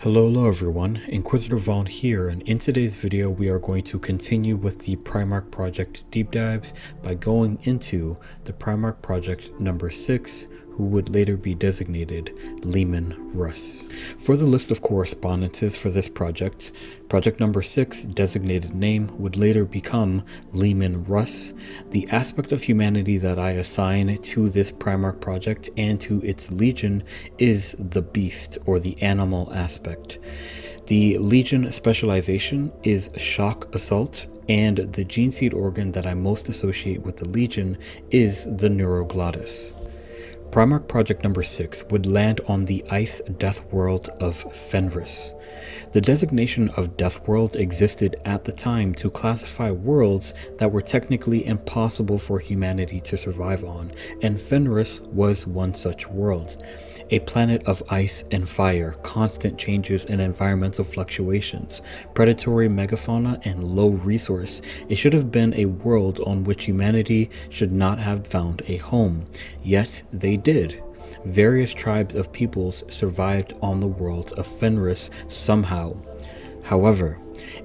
Hello everyone, Inquisitor Vaughn here, and in today's video we are going to continue with the Primarch Project deep dives by going into the Primarch Project number 6, who would later be designated Leman Russ. For the list of correspondences for this project, project number 6 designated name would later become Leman Russ. The aspect of humanity that I assign to this Primarch project and to its legion is the beast or the animal aspect. The legion specialization is shock assault, and the Geneseed organ that I most associate with the legion is the Neuroglotis. Primarch Project number 6 would land on the ice death world of Fenris. The designation of Death World existed at the time to classify worlds that were technically impossible for humanity to survive on, and Fenris was one such world. A planet of ice and fire, constant changes and environmental fluctuations, predatory megafauna, and low resource. It should have been a world on which humanity should not have found a home, yet they did. Various tribes of peoples survived on the world of Fenris somehow. However,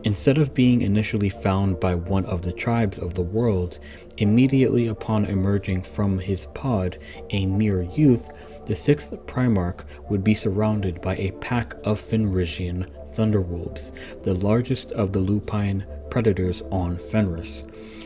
instead of being initially found by one of the tribes of the world, immediately upon emerging from his pod, a mere youth, the 6th Primarch would be surrounded by a pack of Fenrisian thunderwolves, the largest of the lupine predators on Fenris.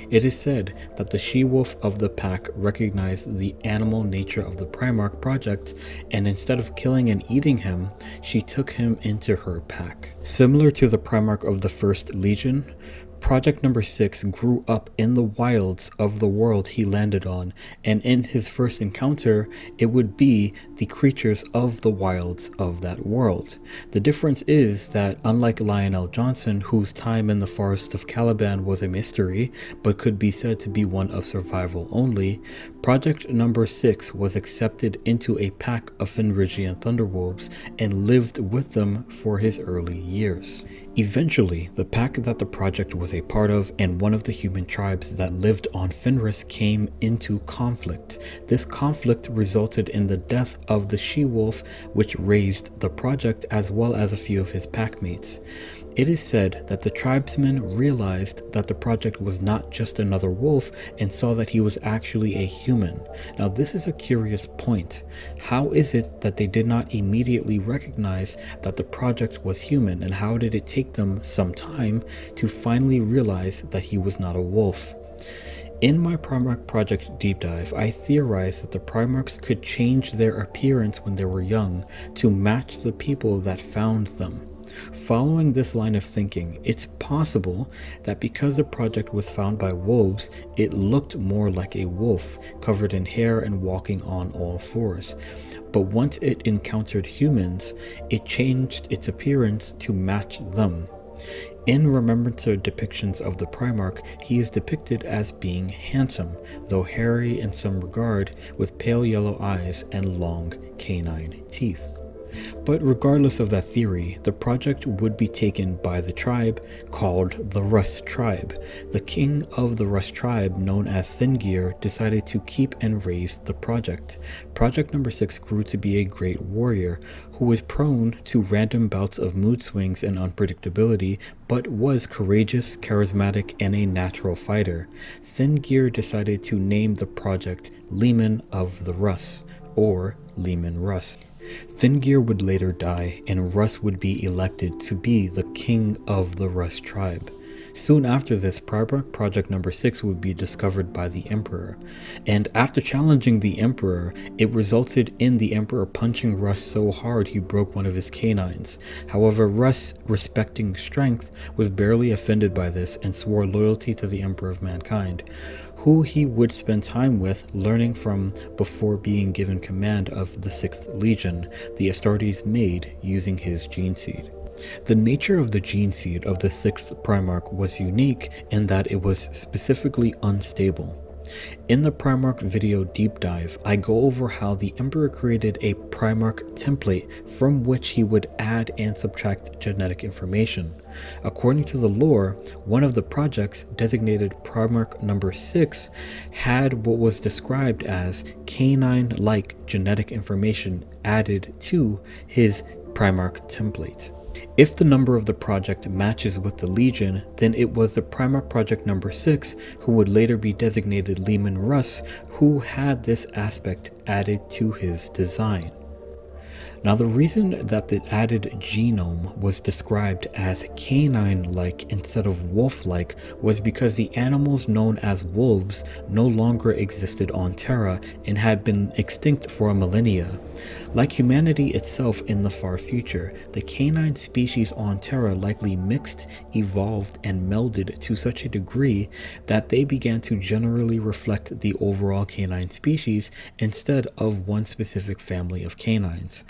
It is said that the she-wolf of the pack recognized the animal nature of the Primarch Project, and instead of killing and eating him, she took him into her pack. Similar to the Primarch of the First Legion, Project number 6 grew up in the wilds of the world he landed on, and in his first encounter, it would be the creatures of the wilds of that world. The difference is that, unlike Lionel Johnson, whose time in the forest of Caliban was a mystery, but could be said to be one of survival only, Project number 6 was accepted into a pack of Fenrisian thunderwolves and lived with them for his early years. Eventually, the pack that the project was a part of and one of the human tribes that lived on Fenris came into conflict. This conflict resulted in the death of the she-wolf, which raised the project as well as a few of his packmates. It is said that the tribesmen realized that the project was not just another wolf and saw that he was actually a human. Now, this is a curious point. How is it that they did not immediately recognize that the project was human, and how did it take them some time to finally realize that he was not a wolf? In my Primarch Project deep dive, I theorized that the Primarchs could change their appearance when they were young to match the people that found them. Following this line of thinking, it's possible that because the project was found by wolves, it looked more like a wolf, covered in hair and walking on all fours. But once it encountered humans, it changed its appearance to match them. In Remembrancer depictions of the Primarch, he is depicted as being handsome, though hairy in some regard, with pale yellow eyes and long canine teeth. But regardless of that theory, the project would be taken by the tribe called the Russ tribe. The king of the Russ tribe, known as Thingir, decided to keep and raise the project. Project number 6 grew to be a great warrior who was prone to random bouts of mood swings and unpredictability, but was courageous, charismatic, and a natural fighter. Thingir decided to name the project Leman of the Russ, or Leman Russ. Thingir would later die, and Russ would be elected to be the king of the Russ tribe. Soon after this, Primarch Project number 6 would be discovered by the Emperor, and after challenging the Emperor, it resulted in the Emperor punching Russ so hard he broke one of his canines. However, Russ, respecting strength, was barely offended by this and swore loyalty to the Emperor of Mankind, who he would spend time with, learning from before being given command of the 6th Legion, the Astartes made using his Geneseed. The nature of the Geneseed of the 6th Primarch was unique in that it was specifically unstable. In the Primarch video deep dive, I go over how the Emperor created a Primarch template from which he would add and subtract genetic information. According to the lore, one of the projects, designated Primarch number 6, had what was described as canine-like genetic information added to his Primarch template. If the number of the project matches with the Legion, then it was the Primarch Project number 6, who would later be designated Leman Russ, who had this aspect added to his design. Now, the reason that the added genome was described as canine-like instead of wolf-like was because the animals known as wolves no longer existed on Terra and had been extinct for a millennia. Like humanity itself in the far future, the canine species on Terra likely mixed, evolved, and melded to such a degree that they began to generally reflect the overall canine species instead of one specific family of canines.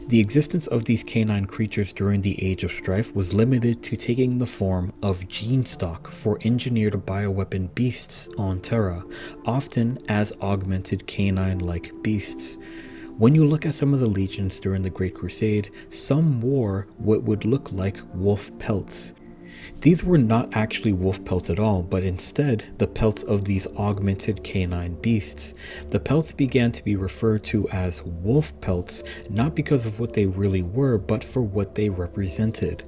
The existence of these canine creatures during the Age of Strife was limited to taking the form of gene stock for engineered bioweapon beasts on Terra, often as augmented canine-like beasts. When you look at some of the legions during the Great Crusade, some wore what would look like wolf pelts. These were not actually wolf pelts at all, but instead the pelts of these augmented canine beasts. The pelts began to be referred to as wolf pelts, not because of what they really were, but for what they represented.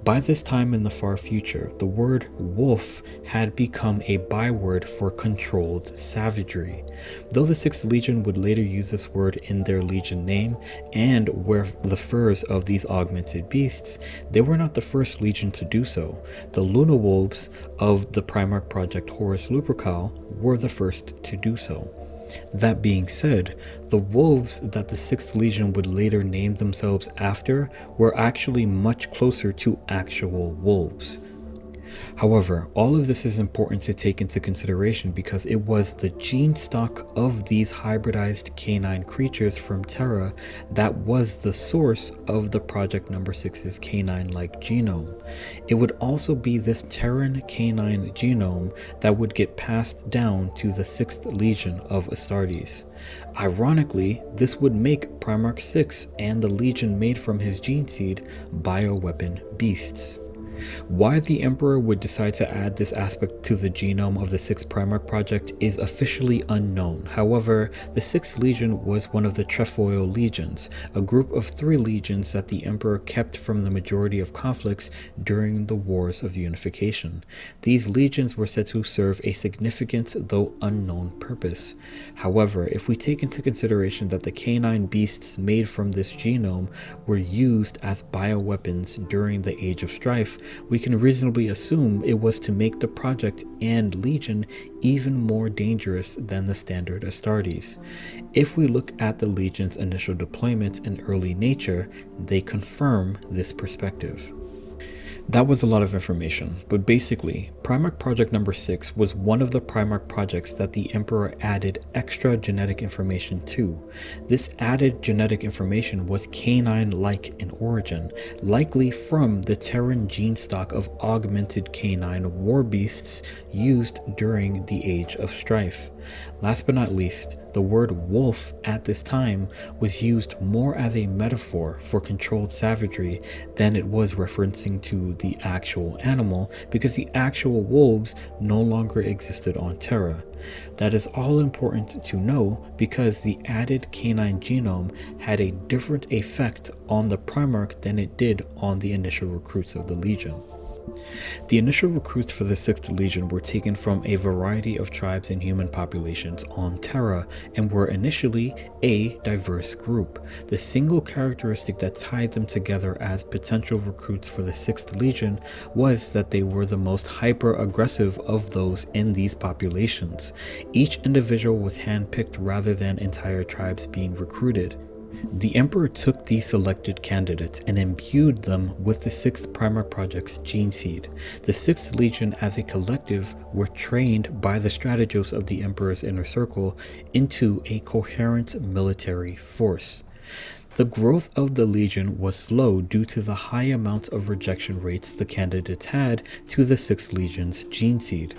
By this time in the far future, the word wolf had become a byword for controlled savagery. Though the 6th Legion would later use this word in their Legion name and wear the furs of these augmented beasts, they were not the first Legion to do so. The Luna Wolves of the Primarch Project Horus Lupercal were the first to do so. That being said, the wolves that the 6th Legion would later name themselves after were actually much closer to actual wolves. However, all of this is important to take into consideration because it was the gene stock of these hybridized canine creatures from Terra that was the source of the Project Number 6's canine-like genome. It would also be this Terran canine genome that would get passed down to the 6th Legion of Astartes. Ironically, this would make Primarch 6 and the Legion made from his Geneseed bioweapon beasts. Why the Emperor would decide to add this aspect to the genome of the 6th Primarch Project is officially unknown. However, the 6th Legion was one of the Trefoil Legions, a group of 3 legions that the Emperor kept from the majority of conflicts during the Wars of Unification. These legions were said to serve a significant though unknown purpose. However, if we take into consideration that the canine beasts made from this genome were used as bioweapons during the Age of Strife, we can reasonably assume it was to make the Project and Legion even more dangerous than the standard Astartes. If we look at the Legion's initial deployments and early nature, they confirm this perspective. That was a lot of information, but basically, Primarch Project number 6 was one of the Primarch projects that the Emperor added extra genetic information to. This added genetic information was canine-like in origin, likely from the Terran gene stock of augmented canine war beasts used during the Age of Strife. Last but not least, the word wolf at this time was used more as a metaphor for controlled savagery than it was referencing to the actual animal, because the actual wolves no longer existed on Terra. That is all important to know because the added canine genome had a different effect on the Primarch than it did on the initial recruits of the Legion. The initial recruits for the 6th Legion were taken from a variety of tribes and human populations on Terra and were initially a diverse group. The single characteristic that tied them together as potential recruits for the 6th Legion was that they were the most hyper-aggressive of those in these populations. Each individual was handpicked rather than entire tribes being recruited. The Emperor took these selected candidates and imbued them with the 6th Primarch Project's Geneseed. The 6th Legion as a collective were trained by the strategos of the Emperor's inner circle into a coherent military force. The growth of the Legion was slow due to the high amount of rejection rates the candidates had to the 6th Legion's Geneseed.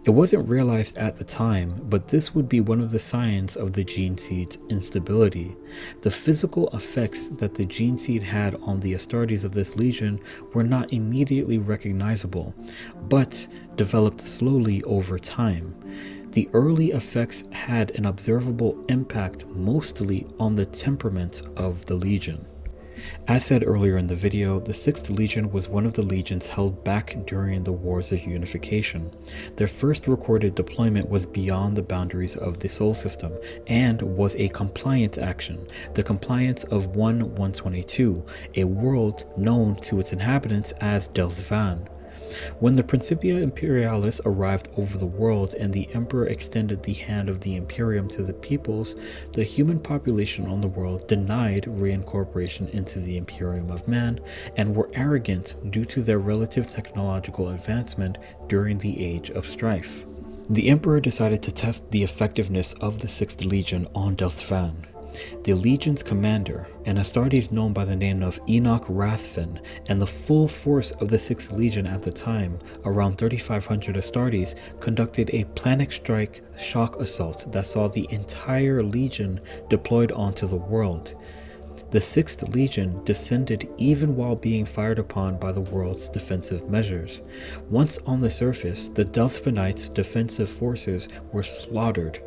It wasn't realized at the time, but this would be one of the signs of the Geneseed's instability. The physical effects that the Geneseed had on the Astartes of this Legion were not immediately recognizable, but developed slowly over time. The early effects had an observable impact mostly on the temperament of the Legion. As said earlier in the video, the 6th Legion was one of the legions held back during the Wars of Unification. Their first recorded deployment was beyond the boundaries of the Sol system and was a compliance action, the compliance of 1-122, a world known to its inhabitants as Delsvan. When the Principia Imperialis arrived over the world and the Emperor extended the hand of the Imperium to the peoples, the human population on the world denied reincorporation into the Imperium of Man and were arrogant due to their relative technological advancement during the Age of Strife. The Emperor decided to test the effectiveness of the 6th Legion on Delsvan. The Legion's commander, an Astartes known by the name of Enoch Rathvin, and the full force of the 6th Legion at the time, around 3,500 Astartes, conducted a panic strike shock assault that saw the entire Legion deployed onto the world. The 6th Legion descended even while being fired upon by the world's defensive measures. Once on the surface, the Delphinites' defensive forces were slaughtered.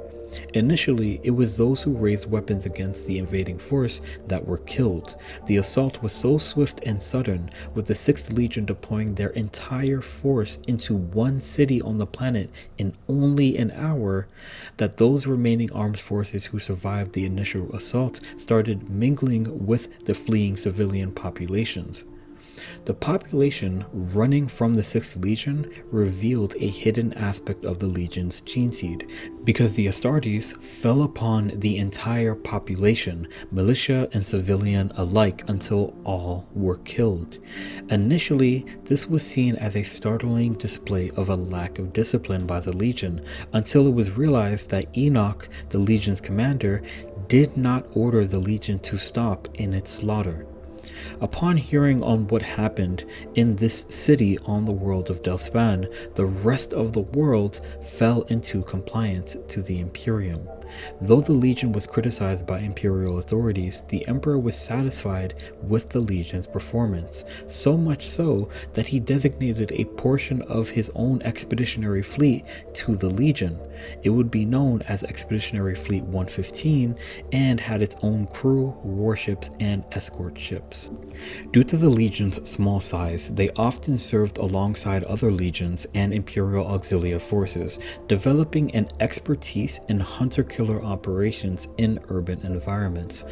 Initially, it was those who raised weapons against the invading force that were killed. The assault was so swift and sudden, with the 6th Legion deploying their entire force into one city on the planet in only an hour, that those remaining armed forces who survived the initial assault started mingling with the fleeing civilian populations. The population running from the 6th Legion revealed a hidden aspect of the Legion's Geneseed, because the Astartes fell upon the entire population, militia and civilian alike, until all were killed. Initially, this was seen as a startling display of a lack of discipline by the Legion, until it was realized that Enoch, the Legion's commander, did not order the Legion to stop in its slaughter. Upon hearing on what happened in this city on the world of Delsvan, the rest of the world fell into compliance to the Imperium. Though the Legion was criticized by imperial authorities, the Emperor was satisfied with the Legion's performance, so much so that he designated a portion of his own expeditionary fleet to the Legion. It would be known as Expeditionary Fleet 115 and had its own crew, warships, and escort ships. Due to the Legion's small size, they often served alongside other legions and imperial auxiliary forces, developing an expertise in hunter-killer operations in urban environments.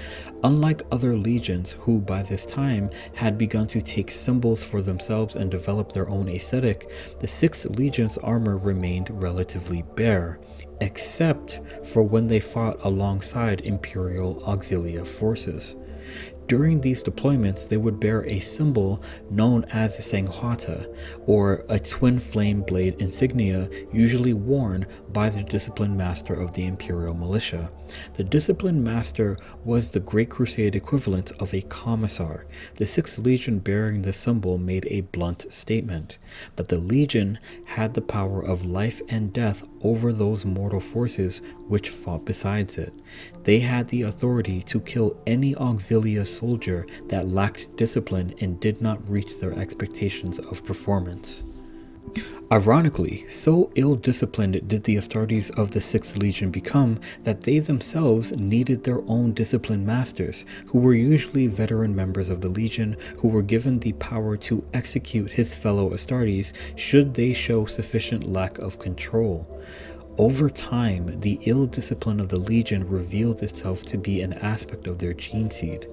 Unlike other legions who by this time had begun to take symbols for themselves and develop their own aesthetic, the 6th Legion's armor remained relatively bare, except for when they fought alongside imperial auxilia forces. During these deployments, they would bear a symbol known as the Sanghwata, or a twin flame blade insignia usually worn by the discipline master of the imperial militia. The discipline master was the Great Crusade equivalent of a commissar. The 6th Legion bearing this symbol made a blunt statement that the Legion had the power of life and death over those mortal forces which fought besides it. They had the authority to kill any auxilia soldier that lacked discipline and did not reach their expectations of performance. Ironically, so ill-disciplined did the Astartes of the 6th Legion become that they themselves needed their own discipline masters, who were usually veteran members of the Legion who were given the power to execute his fellow Astartes should they show sufficient lack of control. Over time, the ill discipline of the Legion revealed itself to be an aspect of their Geneseed.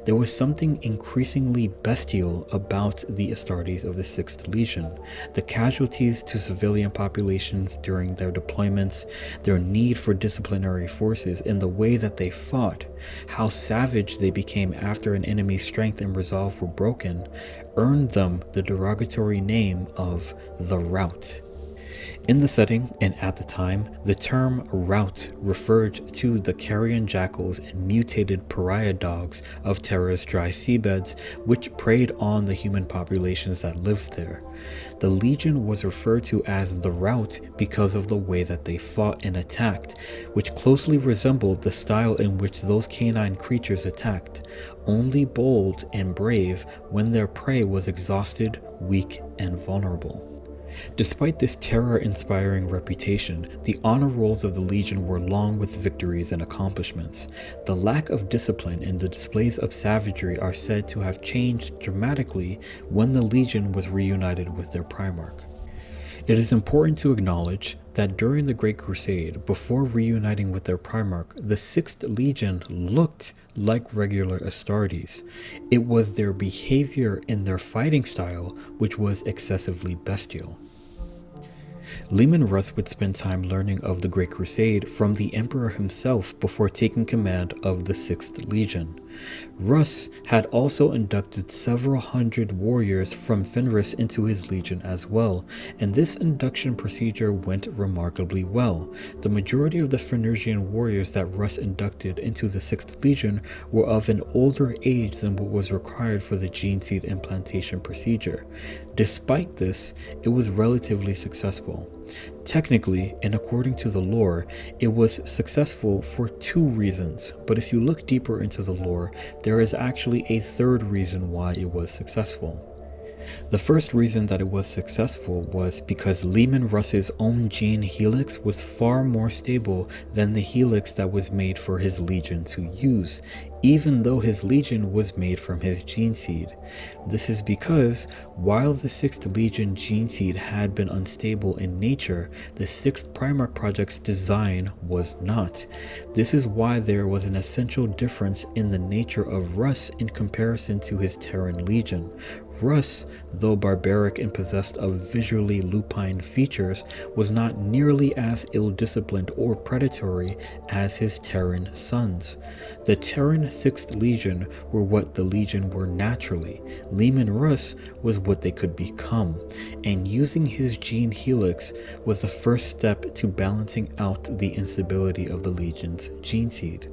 There was something increasingly bestial about the Astartes of the 6th Legion. The casualties to civilian populations during their deployments, their need for disciplinary forces, and the way that they fought, how savage they became after an enemy's strength and resolve were broken, earned them the derogatory name of the Rout. In the setting and at the time, the term rout referred to the carrion jackals and mutated pariah dogs of Terra's dry seabeds, which preyed on the human populations that lived there. The Legion was referred to as the Rout because of the way that they fought and attacked, which closely resembled the style in which those canine creatures attacked, only bold and brave when their prey was exhausted, weak, and vulnerable. Despite this terror-inspiring reputation, the honor rolls of the Legion were long with victories and accomplishments. The lack of discipline and the displays of savagery are said to have changed dramatically when the Legion was reunited with their Primarch. It is important to acknowledge that during the Great Crusade, before reuniting with their Primarch, the 6th Legion looked like regular Astartes. It was their behavior and their fighting style which was excessively bestial. Leman Russ would spend time learning of the Great Crusade from the Emperor himself before taking command of the 6th Legion. Russ had also inducted several hundred warriors from Fenris into his legion as well, and this induction procedure went remarkably well. The majority of the Fenrisian warriors that Russ inducted into the 6th Legion were of an older age than what was required for the Geneseed implantation procedure. Despite this, it was relatively successful. Technically, and according to the lore, it was successful for 2 reasons, but if you look deeper into the lore, there is actually a 3rd reason why it was successful. The first reason that it was successful was because Leman Russ's own gene helix was far more stable than the helix that was made for his legion to use, even though his legion was made from his Geneseed. This is because, while the 6th Legion Geneseed had been unstable in nature, the 6th Primarch Project's design was not. This is why there was an essential difference in the nature of Russ in comparison to his Terran Legion. Russ, though barbaric and possessed of visually lupine features, was not nearly as ill-disciplined or predatory as his Terran sons. The Terran 6th Legion were what the Legion were naturally. Leman Russ was what they could become, and using his gene helix was the first step to balancing out the instability of the Legion's Geneseed.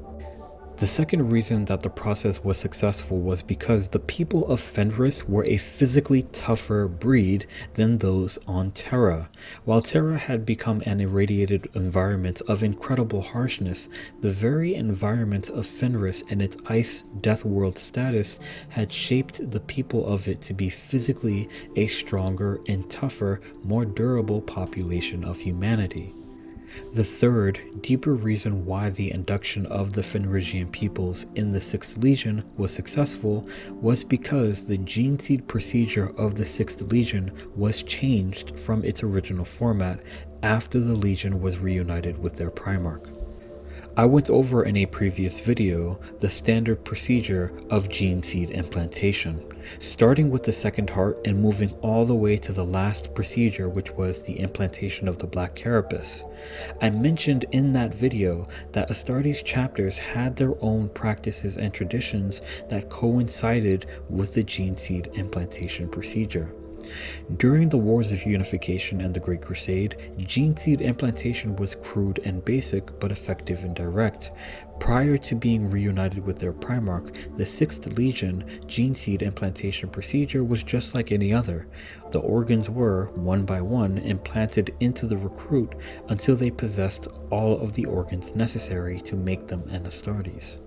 The second reason that the process was successful was because the people of Fenris were a physically tougher breed than those on Terra. While Terra had become an irradiated environment of incredible harshness, the very environment of Fenris and its ice death world status had shaped the people of it to be physically a stronger and tougher, more durable population of humanity. The third, deeper reason why the induction of the Fenrisian peoples in the 6th Legion was successful was because the Geneseed procedure of the 6th Legion was changed from its original format after the Legion was reunited with their Primarch. I went over in a previous video the standard procedure of Geneseed implantation, starting with the second heart and moving all the way to the last procedure, which was the implantation of the Black Carapace. I mentioned in that video that Astartes chapters had their own practices and traditions that coincided with the Geneseed implantation procedure. During the Wars of Unification and the Great Crusade, Geneseed implantation was crude and basic, but effective and direct. Prior to being reunited with their Primarch, the 6th Legion Geneseed implantation procedure was just like any other. The organs were, one by one, implanted into the recruit until they possessed all of the organs necessary to make them an Astartes.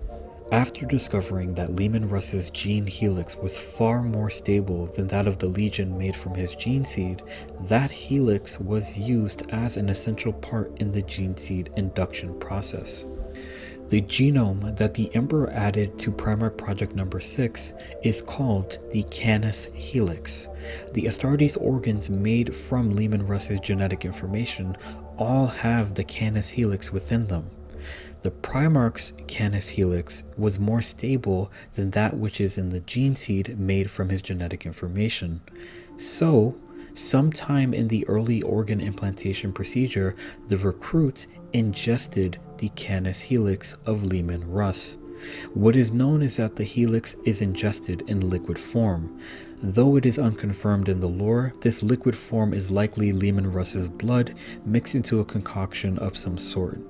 After discovering that Leman Russ's gene helix was far more stable than that of the Legion made from his Geneseed, that helix was used as an essential part in the Geneseed induction process. The genome that the Emperor added to Primarch Project number 6 is called the Canis helix. The Astartes organs made from Leman Russ's genetic information all have the Canis helix within them. The Primarch's Canis helix was more stable than that which is in the Geneseed made from his genetic information. So, sometime in the early organ implantation procedure, the recruit ingested the Canis helix of Leman Russ. What is known is that the helix is ingested in liquid form. Though it is unconfirmed in the lore, this liquid form is likely Leman Russ's blood mixed into a concoction of some sort.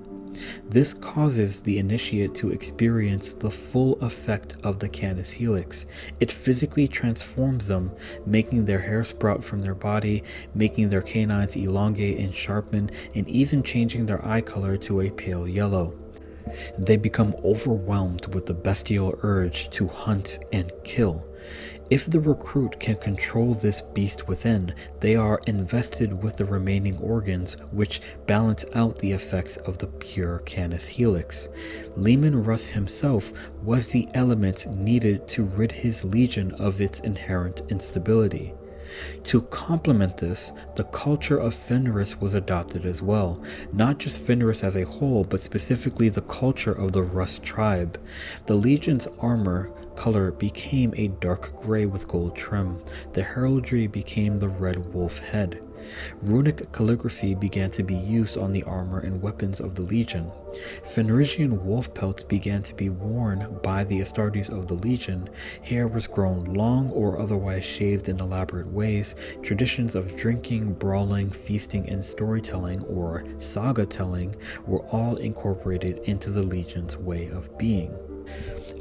This causes the initiate to experience the full effect of the Canis helix. It physically transforms them, making their hair sprout from their body, making their canines elongate and sharpen, and even changing their eye color to a pale yellow. They become overwhelmed with the bestial urge to hunt and kill. If the recruit can control this beast within, they are invested with the remaining organs, which balance out the effects of the pure Canis Helix. Leman Russ himself was the element needed to rid his legion of its inherent instability. To complement this, the culture of Fenris was adopted as well, not just Fenris as a whole, but specifically the culture of the Russ tribe. The legion's armor color became a dark gray with gold trim. The heraldry became the red wolf head. Runic calligraphy began to be used on the armor and weapons of the legion. Fenrisian wolf pelts began to be worn by the Astartes of the legion. Hair was grown long or otherwise shaved in elaborate ways. Traditions of drinking, brawling, feasting, and storytelling, or saga telling, were all incorporated into the legion's way of being.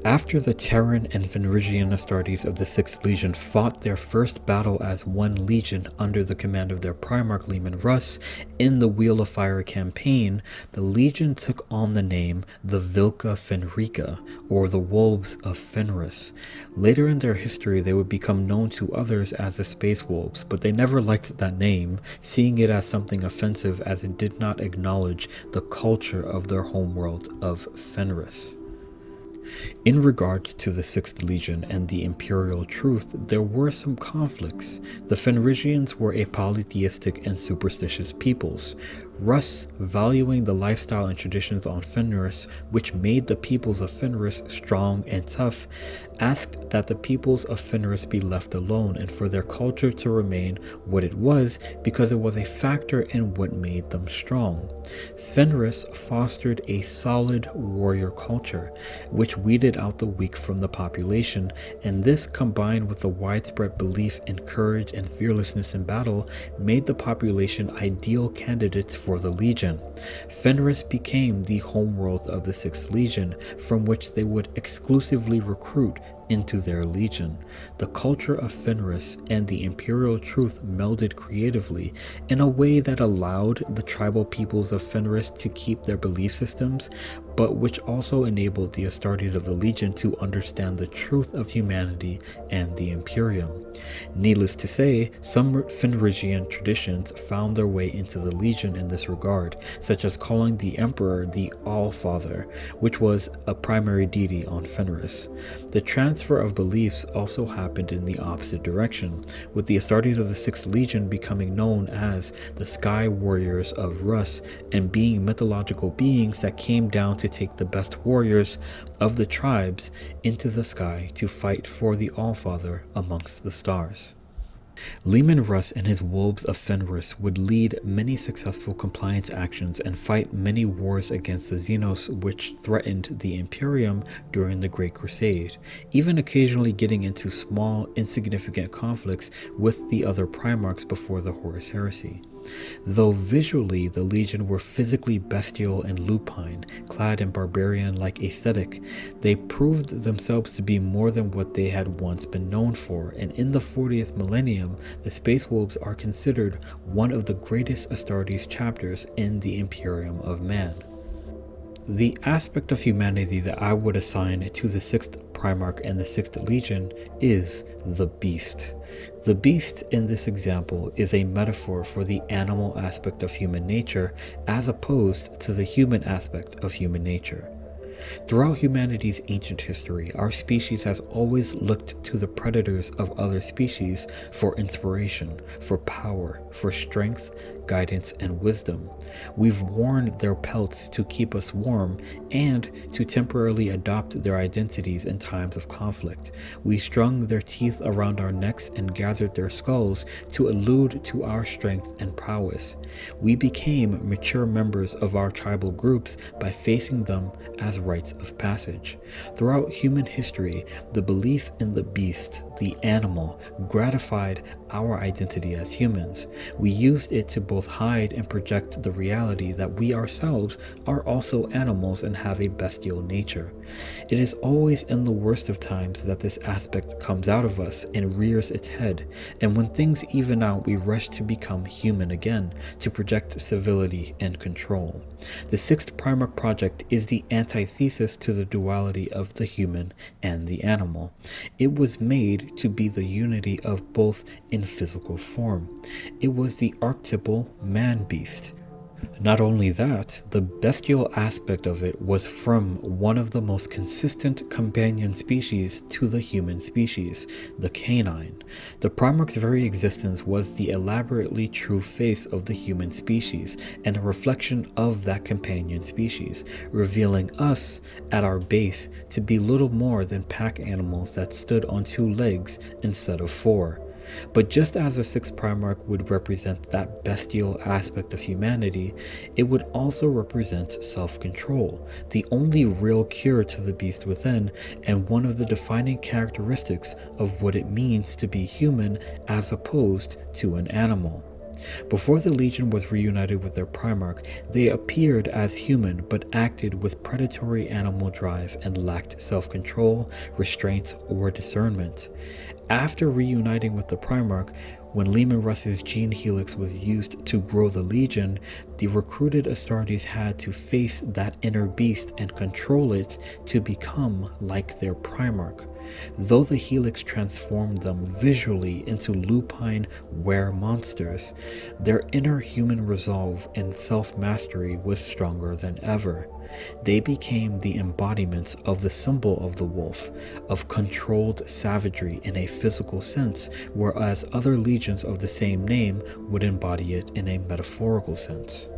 After the Terran and Fenrisian Astartes of the 6th Legion fought their first battle as one legion under the command of their Primarch Leman Russ in the Wheel of Fire campaign, the legion took on the name the Vilca Fenrica, or the Wolves of Fenris. Later in their history, they would become known to others as the Space Wolves, but they never liked that name, seeing it as something offensive as it did not acknowledge the culture of their homeworld of Fenris. In regards to the 6th Legion and the Imperial Truth, there were some conflicts. The Fenrisians were a polytheistic and superstitious peoples. Russ, valuing the lifestyle and traditions on Fenris, which made the peoples of Fenris strong and tough, asked that the peoples of Fenris be left alone and for their culture to remain what it was because it was a factor in what made them strong. Fenris fostered a solid warrior culture, which weeded out the weak from the population, and this, combined with the widespread belief in courage and fearlessness in battle, made the population ideal candidates for the Legion. Fenris became the homeworld of the 6th Legion, from which they would exclusively recruit into their legion. The culture of Fenris and the Imperial Truth melded creatively in a way that allowed the tribal peoples of Fenris to keep their belief systems, but which also enabled the Astartes of the Legion to understand the truth of humanity and the Imperium. Needless to say, some Fenrisian traditions found their way into the Legion in this regard, such as calling the Emperor the All-Father, which was a primary deity on Fenris. The transfer of beliefs also happened in the opposite direction, with the Astartes of the 6th Legion becoming known as the Sky Warriors of Russ and being mythological beings that came down to take the best warriors of the tribes into the sky to fight for the All-Father amongst the stars. Leman Russ and his Wolves of Fenris would lead many successful compliance actions and fight many wars against the Xenos, which threatened the Imperium during the Great Crusade, even occasionally getting into small, insignificant conflicts with the other Primarchs before the Horus Heresy. Though visually the Legion were physically bestial and lupine, clad in barbarian-like aesthetic, they proved themselves to be more than what they had once been known for, and in the 40th millennium, the Space Wolves are considered one of the greatest Astartes chapters in the Imperium of Man. The aspect of humanity that I would assign to the 6th Primarch and the 6th Legion is the Beast. The beast in this example is a metaphor for the animal aspect of human nature as opposed to the human aspect of human nature. Throughout humanity's ancient history, our species has always looked to the predators of other species for inspiration, for power, for strength, guidance, and wisdom. We've worn their pelts to keep us warm and to temporarily adopt their identities in times of conflict. We strung their teeth around our necks and gathered their skulls to allude to our strength and prowess. We became mature members of our tribal groups by facing them as rites of passage. Throughout human history, the belief in the beast, the animal, gratified our identity as humans. We used it to both hide and project the reality that we ourselves are also animals and have a bestial nature. It is always in the worst of times that this aspect comes out of us and rears its head, and when things even out, we rush to become human again, to project civility and control. The 6th Primarch Project is the antithesis antithesis to the duality of the human and the animal. It was made to be the unity of both in physical form. It was the archetypal man-beast. Not only that, the bestial aspect of it was from one of the most consistent companion species to the human species, the canine. The Primarch's very existence was the elaborately true face of the human species and a reflection of that companion species, revealing us, at our base, to be little more than pack animals that stood on 2 legs instead of 4. But just as the 6th Primarch would represent that bestial aspect of humanity, it would also represent self-control, the only real cure to the beast within, and one of the defining characteristics of what it means to be human as opposed to an animal. Before the Legion was reunited with their Primarch, they appeared as human but acted with predatory animal drive and lacked self-control, restraint, or discernment. After reuniting with the Primarch, when Leman Russ's gene helix was used to grow the Legion, the recruited Astartes had to face that inner beast and control it to become like their Primarch. Though the helix transformed them visually into lupine were-monsters, their inner human resolve and self-mastery was stronger than ever. They became the embodiments of the symbol of the wolf, of controlled savagery in a physical sense, whereas other legions of the same name would embody it in a metaphorical sense.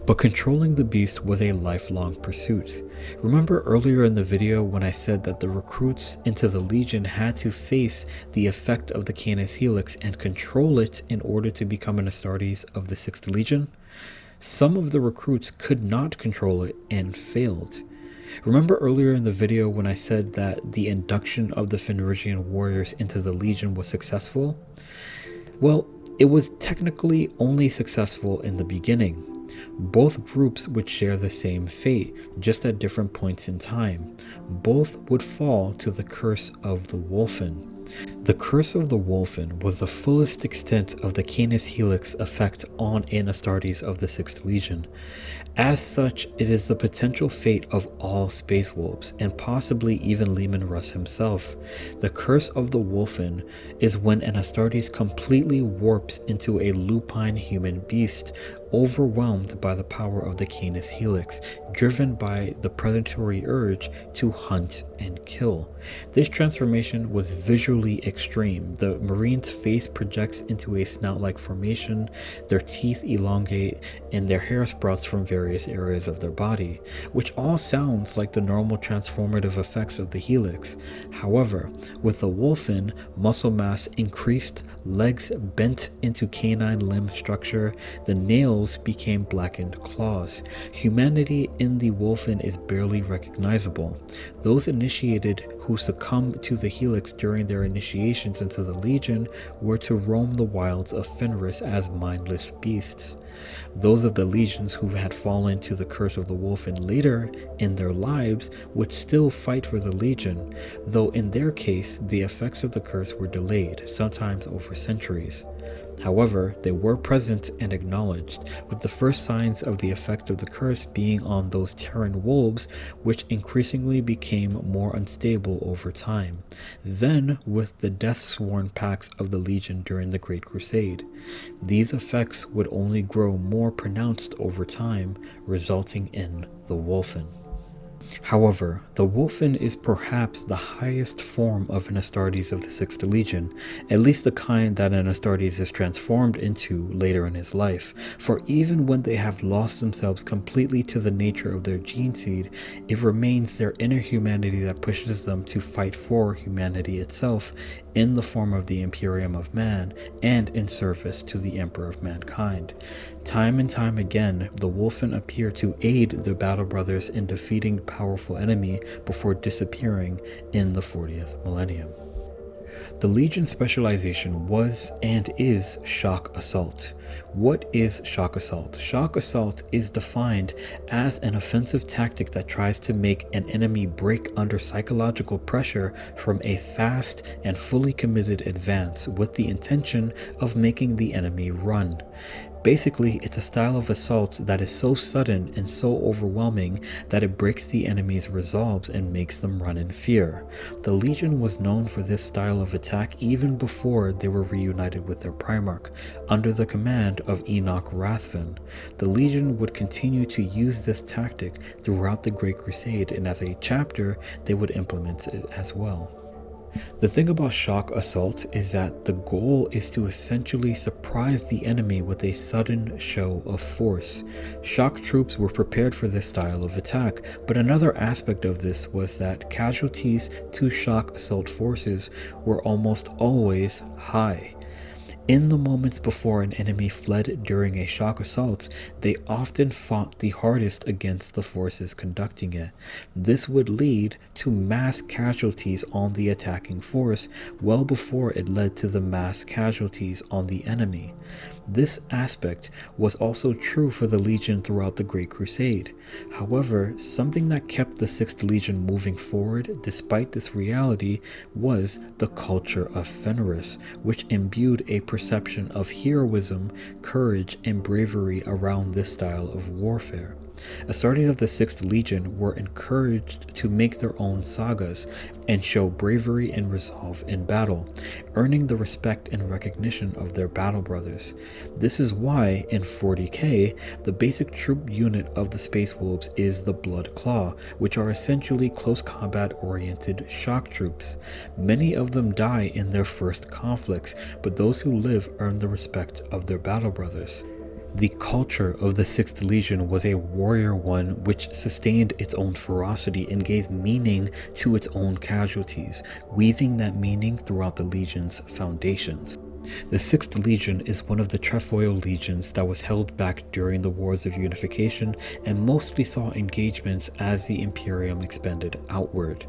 But controlling the beast was a lifelong pursuit. Remember earlier in the video when I said that the recruits into the Legion had to face the effect of the Canis Helix and control it in order to become an Astartes of the 6th Legion? Some of the recruits could not control it and failed. Remember earlier in the video when I said that the induction of the Fenrisian warriors into the Legion was successful? Well, it was technically only successful in the beginning. Both groups would share the same fate, just at different points in time. Both would fall to the curse of the Wolfen. The curse of the Wolfen was the fullest extent of the Canis Helix effect on an Astartes of the 6th Legion. As such, it is the potential fate of all Space Wolves, and possibly even Leman Russ himself. The curse of the Wolfen is when an Astartes completely warps into a lupine human beast, overwhelmed by the power of the Canis Helix, driven by the predatory urge to hunt and kill. This transformation was visually extreme. The Marine's face projects into a snout-like formation, their teeth elongate, and their hair sprouts from various areas of their body, which all sounds like the normal transformative effects of the Helix. However, with the Wolfen, muscle mass increased, legs bent into canine limb structure, the nails became blackened claws. Humanity in the Wolfen is barely recognizable. Those initiated who succumbed to the Helix during their initiations into the Legion were to roam the wilds of Fenris as mindless beasts. Those of the legions who had fallen to the curse of the Wolfen later in their lives would still fight for the Legion, though in their case the effects of the curse were delayed, sometimes over centuries. However, they were present and acknowledged, with the first signs of the effect of the curse being on those Terran wolves, which increasingly became more unstable over time. Then, with the death-sworn packs of the Legion during the Great Crusade. These effects would only grow more pronounced over time, resulting in the Wolfen. However, the Wolfen is perhaps the highest form of an Astartes of the 6th Legion, at least the kind that an Astartes is transformed into later in his life, for even when they have lost themselves completely to the nature of their Geneseed, it remains their inner humanity that pushes them to fight for humanity itself in the form of the Imperium of Man and in service to the Emperor of Mankind. Time and time again, the Wolfen appear to aid the Battle Brothers in defeating powerful enemy before disappearing in the 40th millennium. The Legion specialization was and is shock assault. What is shock assault? Shock assault is defined as an offensive tactic that tries to make an enemy break under psychological pressure from a fast and fully committed advance with the intention of making the enemy run. Basically, it's a style of assault that is so sudden and so overwhelming that it breaks the enemy's resolves and makes them run in fear. The Legion was known for this style of attack even before they were reunited with their Primarch, under the command of Enoch Rathvin. The Legion would continue to use this tactic throughout the Great Crusade, and as a chapter, they would implement it as well. The thing about shock assault is that the goal is to essentially surprise the enemy with a sudden show of force. Shock troops were prepared for this style of attack, but another aspect of this was that casualties to shock assault forces were almost always high. In the moments before an enemy fled during a shock assault, they often fought the hardest against the forces conducting it. This would lead to mass casualties on the attacking force well before it led to the mass casualties on the enemy. This aspect was also true for the Legion throughout the Great Crusade. However, something that kept the 6th Legion moving forward despite this reality was the culture of Fenris, which imbued a perception of heroism, courage, and bravery around this style of warfare. Astartes of the 6th Legion were encouraged to make their own sagas and show bravery and resolve in battle, earning the respect and recognition of their battle brothers. This is why, in 40k, the basic troop unit of the Space Wolves is the Blood Claw, which are essentially close combat-oriented shock troops. Many of them die in their first conflicts, but those who live earn the respect of their battle brothers. The culture of the 6th Legion was a warrior one which sustained its own ferocity and gave meaning to its own casualties, weaving that meaning throughout the Legion's foundations. The 6th Legion is one of the Trefoil legions that was held back during the Wars of Unification and mostly saw engagements as the Imperium expanded outward.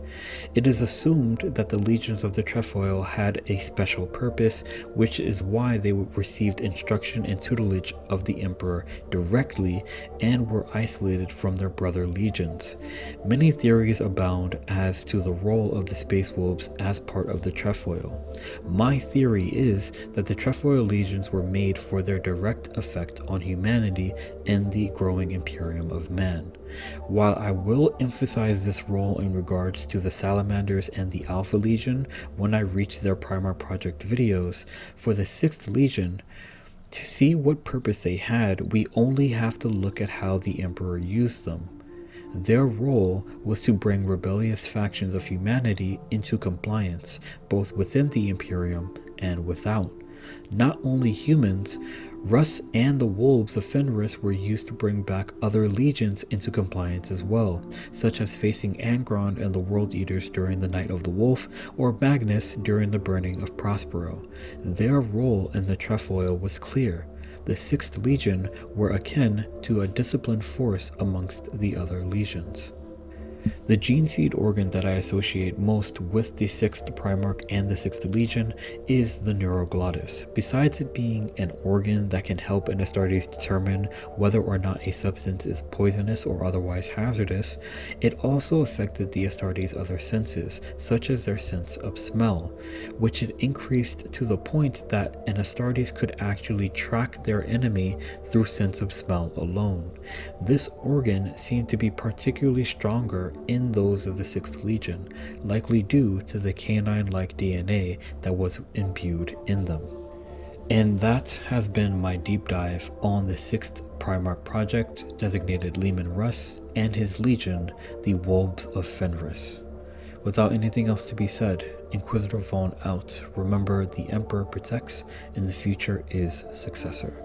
It is assumed that the legions of the Trefoil had a special purpose, which is why they received instruction and tutelage of the Emperor directly and were isolated from their brother legions. Many theories abound as to the role of the Space Wolves as part of the Trefoil. My theory is that the Trefoil legions were made for their direct effect on humanity and the growing Imperium of man. While I will emphasize this role in regards to the Salamanders and the Alpha Legion when I reach their Primarch Project videos, for the 6th Legion, to see what purpose they had, we only have to look at how the Emperor used them. Their role was to bring rebellious factions of humanity into compliance, both within the Imperium and without. Not only humans, Russ and the Wolves of Fenris were used to bring back other legions into compliance as well, such as facing Angron and the World Eaters during the Night of the Wolf, or Magnus during the burning of Prospero. Their role in the Trefoil was clear. The 6th Legion were akin to a disciplined force amongst the other legions. The Geneseed organ that I associate most with the 6th Primarch and the 6th Legion is the Neuroglotis. Besides it being an organ that can help an Astartes determine whether or not a substance is poisonous or otherwise hazardous, it also affected the Astartes' other senses, such as their sense of smell, which it increased to the point that an Astartes could actually track their enemy through sense of smell alone. This organ seemed to be particularly stronger in those of the 6th Legion, likely due to the canine-like DNA that was imbued in them. And that has been my deep dive on the 6th Primarch Project, designated Leman Russ, and his legion, the Wolves of Fenris. Without anything else to be said, Inquisitor Vaughn out. Remember, the Emperor protects, and the future is successor.